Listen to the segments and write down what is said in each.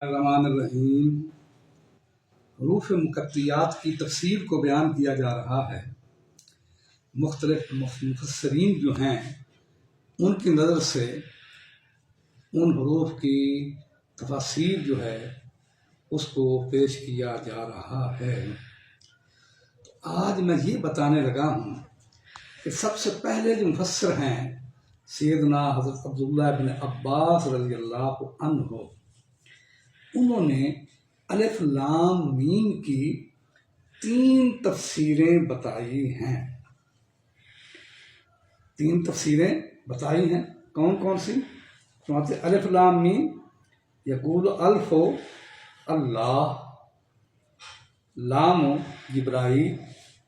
الرحمن الرحیم حروف مقطعات کی تفسیر کو بیان کیا جا رہا ہے۔ مختلف مفسرین جو ہیں ان کی نظر سے ان حروف کی تفاسیر جو ہے اس کو پیش کیا جا رہا ہے۔ تو آج میں یہ بتانے لگا ہوں کہ سب سے پہلے جو مفسر ہیں سیدنا حضرت عبداللہ بن عباس رضی اللہ عنہ، انہوں نے الف لام میم کی 3 تفسیریں بتائی ہیں۔ 3 تفسیریں بتائی ہیں، کون کون سی؟ سناتے الف لام میم یقول الف اللہ، لام جبرائیل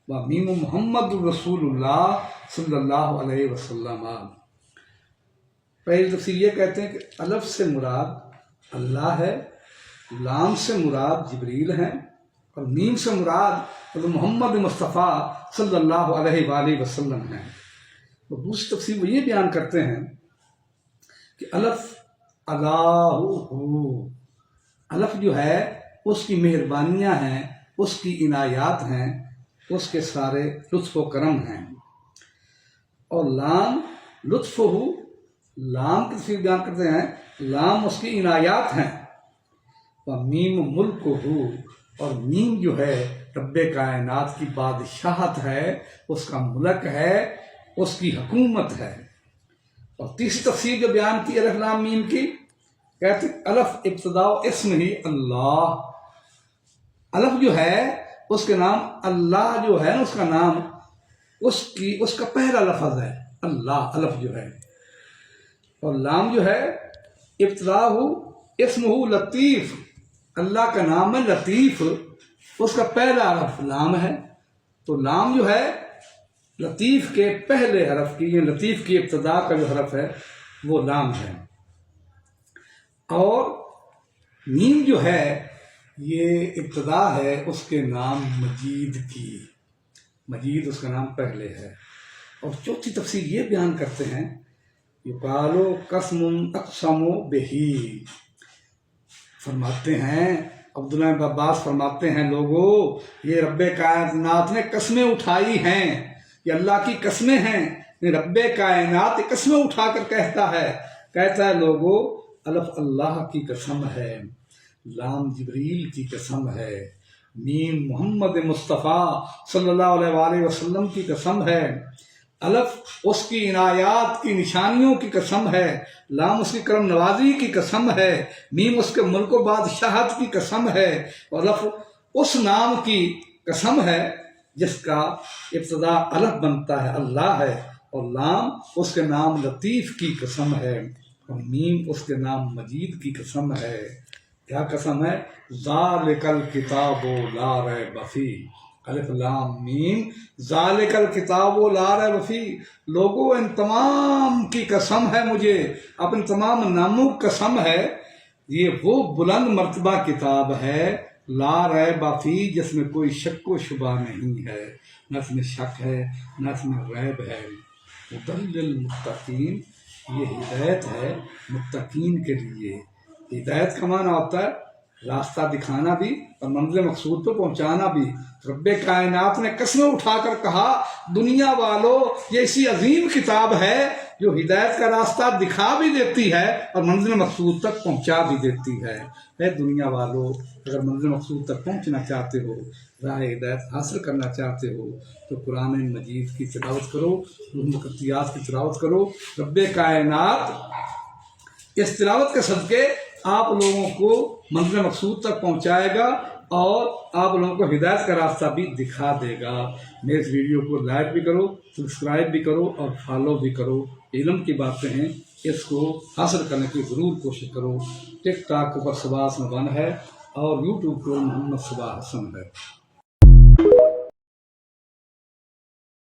و میم محمد رسول اللہ صلی اللہ علیہ وسلم۔ پہلی تفسیر یہ کہتے ہیں کہ الف سے مراد اللہ ہے، لام سے مراد جبریل ہیں، اور میم سے مراد حضرت محمد مصطفیٰ صلی اللہ علیہ وآلہ وسلم ہیں۔ تو دوسری تفسیر وہ یہ بیان کرتے ہیں کہ الف اللہ ہو، الف جو ہے اس کی مہربانیاں ہیں، اس کی عنایات ہیں، اس کے سارے لطف و کرم ہیں، اور لام لطف ہو، لام کی تفسیر بیان کرتے ہیں لام اس کی عنایات ہیں، اور میم ملک ہو، اور میم جو ہے رب کائنات کی بادشاہت ہے، اس کا ملک ہے، اس کی حکومت ہے۔ اور تیسری تفسیر جو بیان کی الف لام میم کی، کہتے الف ابتدا اسم ہی اللہ، الف جو ہے اس کے نام اللہ جو ہے اس کا نام اس کا پہلا لفظ ہے اللہ، الف جو ہے، اور لام جو ہے ابتدا ہو اسم ہو لطیف، اللہ کا نام ہے لطیف، اس کا پہلا حرف لام ہے، تو لام جو ہے لطیف کے پہلے حرف کی، یعنی لطیف کی ابتدا کا جو حرف ہے وہ لام ہے۔ اور میم جو ہے یہ ابتدا ہے اس کے نام مجید کی، مجید اس کا نام پہلے ہے۔ اور چوتھی تفسیر یہ بیان کرتے ہیں یقالو قسم اقسم بہی، فرماتے ہیں عبداللہ بن عباس فرماتے ہیں لوگوں یہ رب کائنات نے قسمیں اٹھائی ہیں، یہ اللہ کی قسمیں ہیں، یہ رب کائنات قسمیں اٹھا کر کہتا ہے لوگوں الف اللہ کی قسم ہے، لام جبریل کی قسم ہے، میم محمد مصطفیٰ صلی اللہ علیہ وآلہ وسلم کی قسم ہے، الف اس کی عنایات کی نشانیوں کی قسم ہے، لام اس کی کرم نوازی کی قسم ہے، میم اس کے ملک و بادشاہت کی قسم ہے، اور الف اس نام کی قسم ہے جس کا ابتدا الف بنتا ہے اللہ ہے، اور لام اس کے نام لطیف کی قسم ہے، اور میم اس کے نام مجید کی قسم ہے۔ کیا قسم ہے؟ ذالک الکتاب لا ریب فیہ، الف لام میم ذالک الکتاب لا ریب فیہ، لوگوں ان تمام کی قسم ہے مجھے، اپنے تمام ناموں کی قسم ہے، یہ وہ بلند مرتبہ کتاب ہے لا ریب فیہ جس میں کوئی شک و شبہ نہیں ہے، نہ اس میں شک ہے نہ اس میں ریب ہے۔ ہدی للمتقین، یہ ہدایت ہے متقین کے لیے۔ ہدایت کا معنی ہوتا ہے راستہ دکھانا بھی اور منزل مقصود پہ پہنچانا بھی۔ رب کائنات نے قسمیں اٹھا کر کہا دنیا والو یہ ایسی عظیم کتاب ہے جو ہدایت کا راستہ دکھا بھی دیتی ہے اور منزل مقصود تک پہنچا بھی دیتی ہے۔ اے دنیا والو اگر منزل مقصود تک پہنچنا چاہتے ہو، راہ ہدایت حاصل کرنا چاہتے ہو تو قرآن مجید کی تلاوت کرو، مقطعات کی تلاوت کرو۔ رب کائنات اس تلاوت کے صدقے آپ لوگوں کو منزل مقصود تک پہنچائے گا اور آپ لوگوں کو ہدایت کا راستہ بھی دکھا دے گا۔ میرے اس ویڈیو کو لائک بھی کرو، سبسکرائب بھی کرو اور فالو بھی کرو۔ علم کی باتیں ہیں، اس کو حاصل کرنے کی ضرور کوشش کرو۔ ٹک ٹاک پر صبا حسن 1 ہے اور یوٹیوب پر محمد صبا حسن ہے۔